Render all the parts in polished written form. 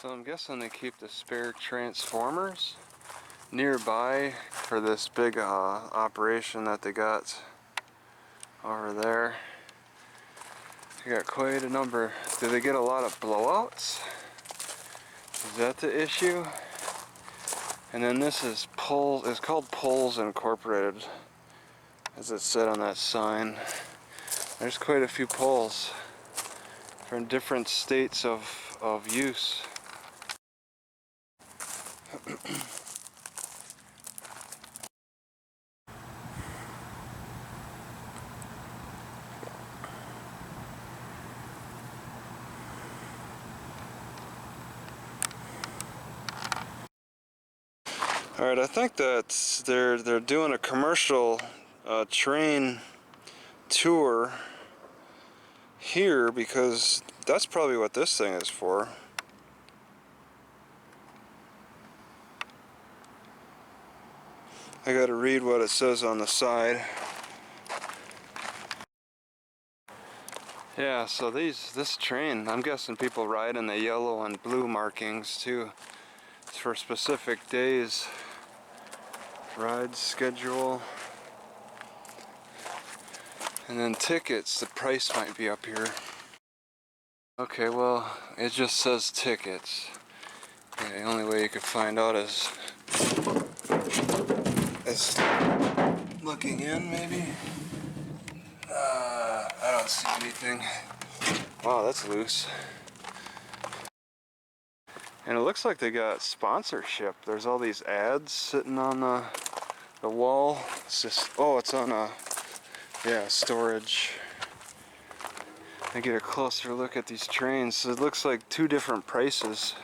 So I'm guessing they keep the spare transformers nearby for this big operation that they got over there. They got quite a number. Do they get a lot of blowouts? Is that the issue? And then this is Poles. It's called Poles Incorporated, as it said on that sign. There's quite a few poles from different states of use. Alright, I think that they're doing a commercial train tour here, because that's probably what this thing is for. I gotta read what it says on the side. Yeah, so this train, I'm guessing people ride in the yellow and blue markings too. It's for specific days. Ride schedule. And then tickets, the price might be up here. Okay, well, it just says tickets. Yeah, the only way you could find out is looking in, maybe? I don't see anything. Wow, that's loose. And it looks like they got sponsorship. There's all these ads sitting on the wall. It's just, oh, it's on a, yeah, storage. I get a closer look at these trains. So it looks like two different prices.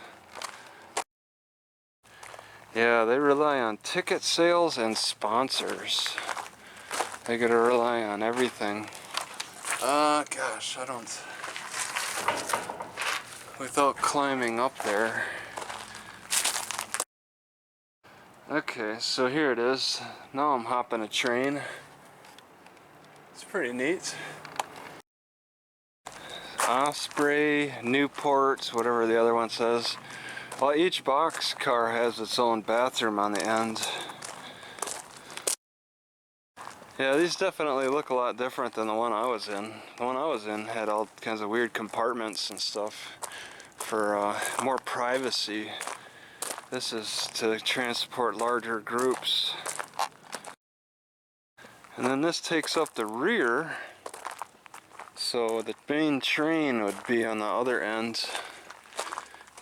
Yeah, they rely on ticket sales and sponsors. They gotta rely on everything. Gosh, I don't... Without climbing up there. Okay, so here it is. Now I'm hopping a train. It's pretty neat. Osprey, Newport, whatever the other one says. Well, each box car has its own bathroom on the end. Yeah, these definitely look a lot different than the one I was in. The one I was in had all kinds of weird compartments and stuff for more privacy. This is to transport larger groups. And then this takes up the rear, so the main train would be on the other end.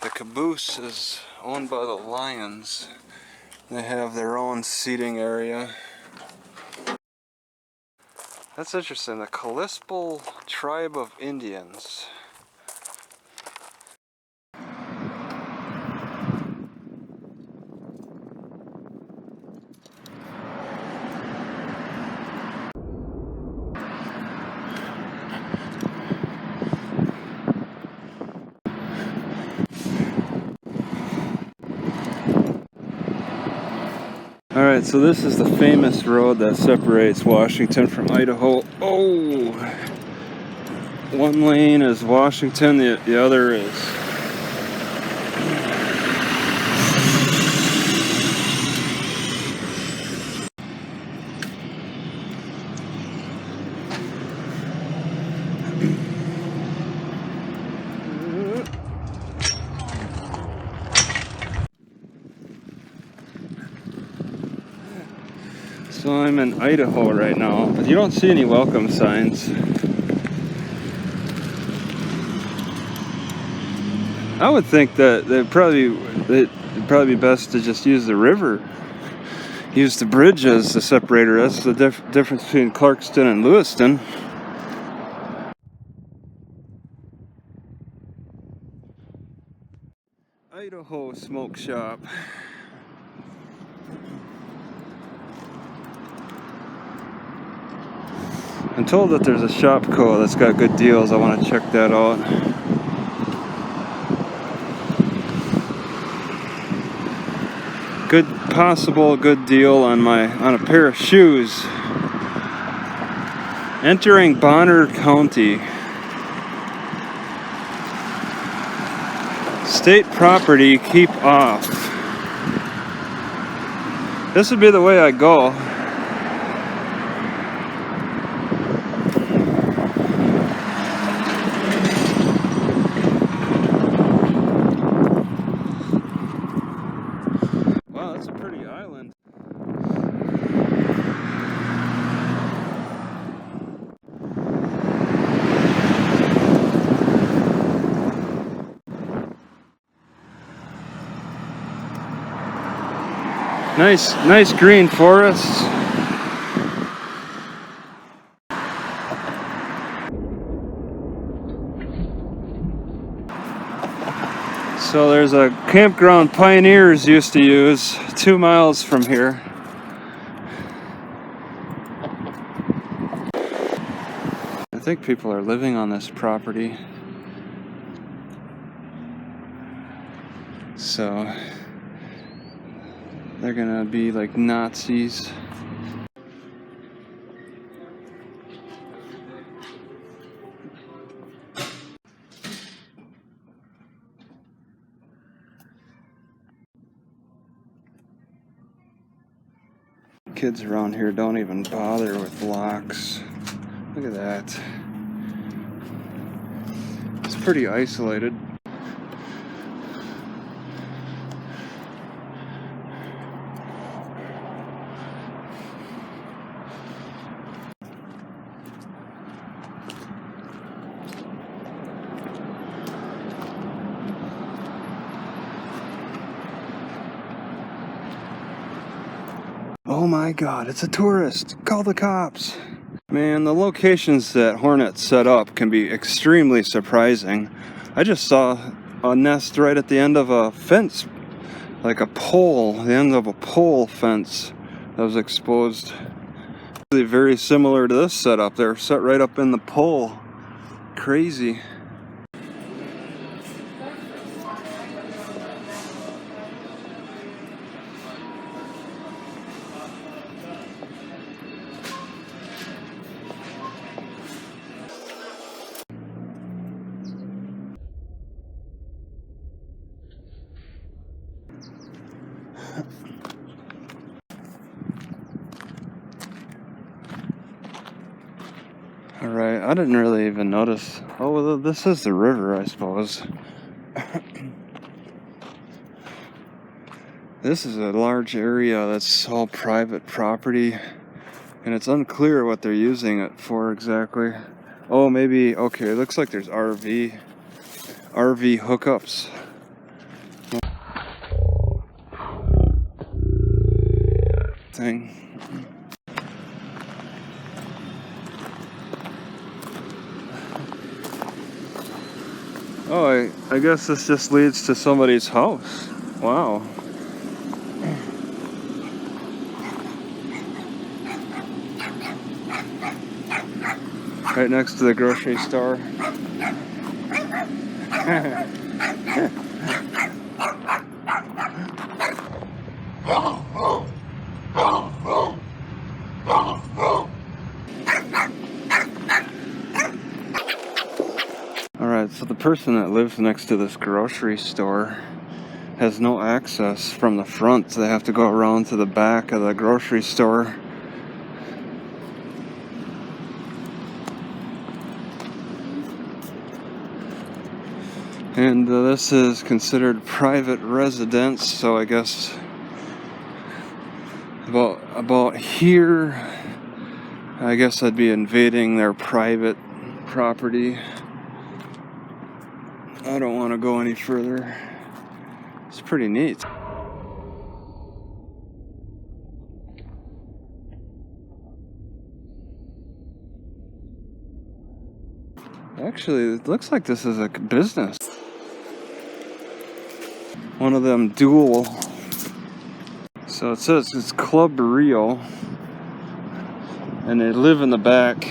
The caboose is owned by the Lions. They have their own seating area. That's interesting, the Kalispel Tribe of Indians. Alright, so this is the famous road that separates Washington from Idaho. Oh! One lane is Washington, the other is... So I'm in Idaho right now, but you don't see any welcome signs. I would think that it'd probably be best to just use the river. Use the bridge as the separator. That's the difference between Clarkston and Lewiston. Idaho Smoke Shop. I'm told that there's a Shopco that's got good deals. I want to check that out. Good deal on a pair of shoes. Entering Bonner County. state property, keep off. This would be the way I go. Wow, that's a pretty island. Nice green forests. So there's a campground pioneers used to use 2 miles from here. I think people are living on this property. So they're gonna be like Nazis. Kids around here don't even bother with locks. Look at that. It's pretty isolated. Oh my God, it's a tourist. Call the cops. Man, the locations that hornets set up can be extremely surprising. I just saw a nest right at the end of a fence, like a pole, the end of a pole fence that was exposed. Very similar to this setup. They're set right up in the pole. Crazy. Alright, I didn't really even notice. Oh, well, this is the river, I suppose. This is a large area that's all private property, and it's unclear what they're using it for exactly. Oh, maybe, okay, it looks like there's RV hookups. Thing. Oh, I guess this just leads to somebody's house. Wow. Right next to the grocery store. Alright, so the person that lives next to this grocery store has no access from the front. They have to go around to the back of the grocery store. And this is considered private residence, so I guess about here, I guess I'd be invading their private property. I don't want to go any further. It's pretty neat. Actually, it looks like this is a business. One of them dual. So it says it's Club Rio, and they live in the back.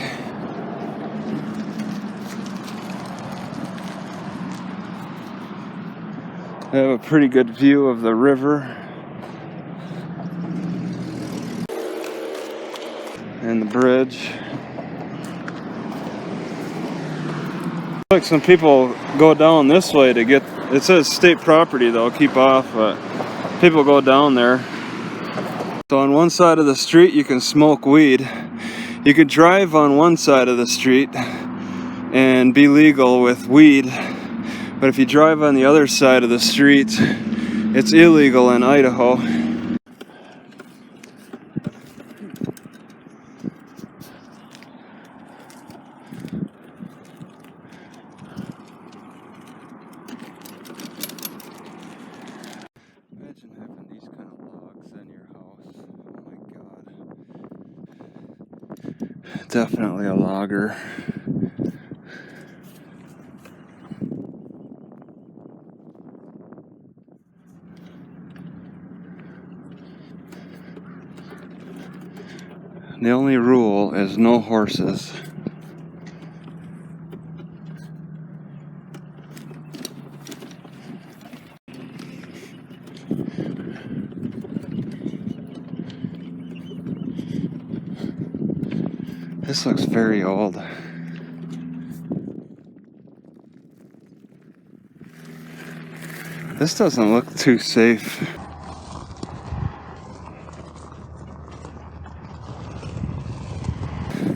They have a pretty good view of the river and the bridge. Looks like some people go down this way to get It says state property though, keep off, but people go down there. So on one side of the street you can smoke weed. You could drive on one side of the street and be legal with weed, but if you drive on the other side of the street, it's illegal in Idaho. Imagine having these kind of logs in your house. Oh my god. Definitely a logger. The only rule is no horses. This looks very old. This doesn't look too safe.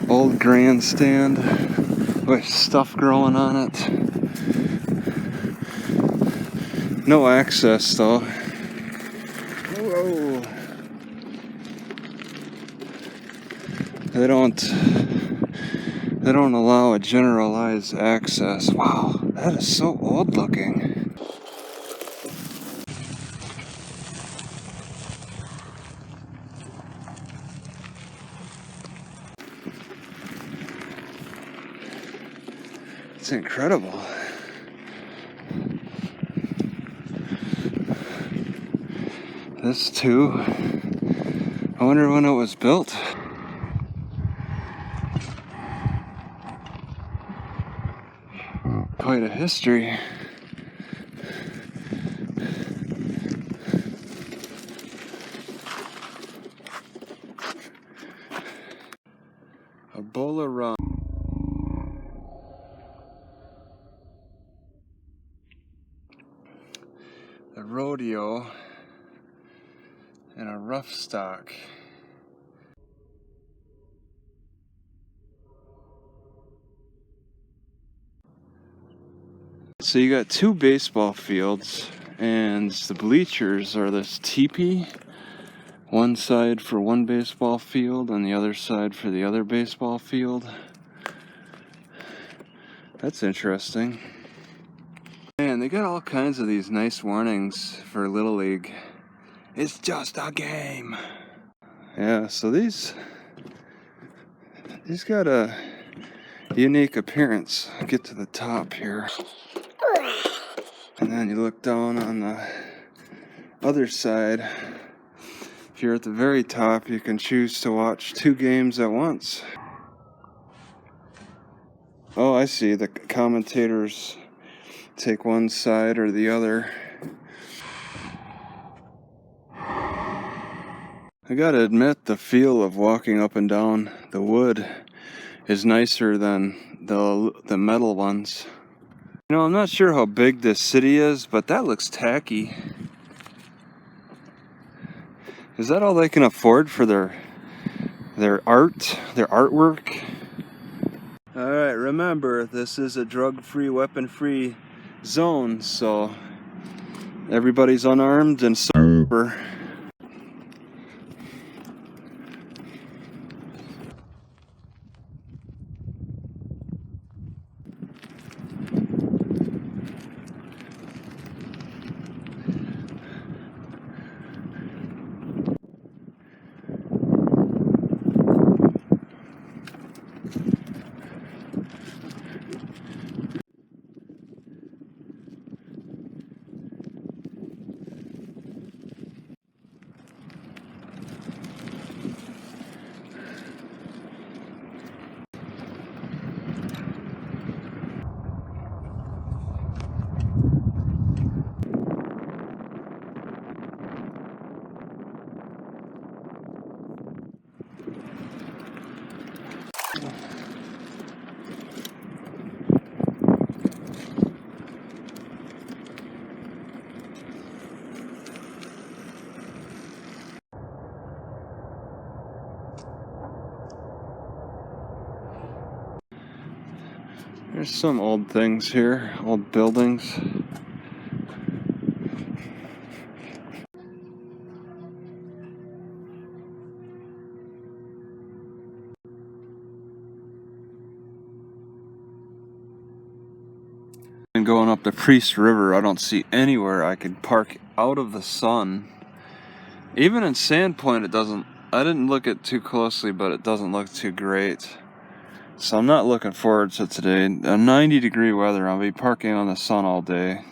Old grandstand with stuff growing on it. No access though. Whoa. They don't allow a generalized access. Wow, that is so old looking. It's incredible. This too. I wonder when it was built. Quite a history. A bowl of rum. The rodeo and a rough stock. So you got two baseball fields, and the bleachers are this teepee. One side for one baseball field and the other side for the other baseball field. That's interesting. Man, they got all kinds of these nice warnings for Little League. It's just a game. Yeah, so these got a unique appearance. Get to the top here. And then you look down on the other side. If you're at the very top, you can choose to watch two games at once. Oh, I see. The commentators take one side or the other. I gotta admit, the feel of walking up and down the wood is nicer than the metal ones. You know, I'm not sure how big this city is, but that looks tacky. Is that all they can afford for their artwork? Alright, remember, this is a drug-free, weapon-free zone, so everybody's unarmed and sober. There's some old things here, old buildings. And going up the Priest River, I don't see anywhere I could park out of the sun. Even in Sandpoint, it doesn't, I didn't look at too closely, but it doesn't look too great. So I'm not looking forward to today. A 90-degree weather, I'll be parking on the sun all day.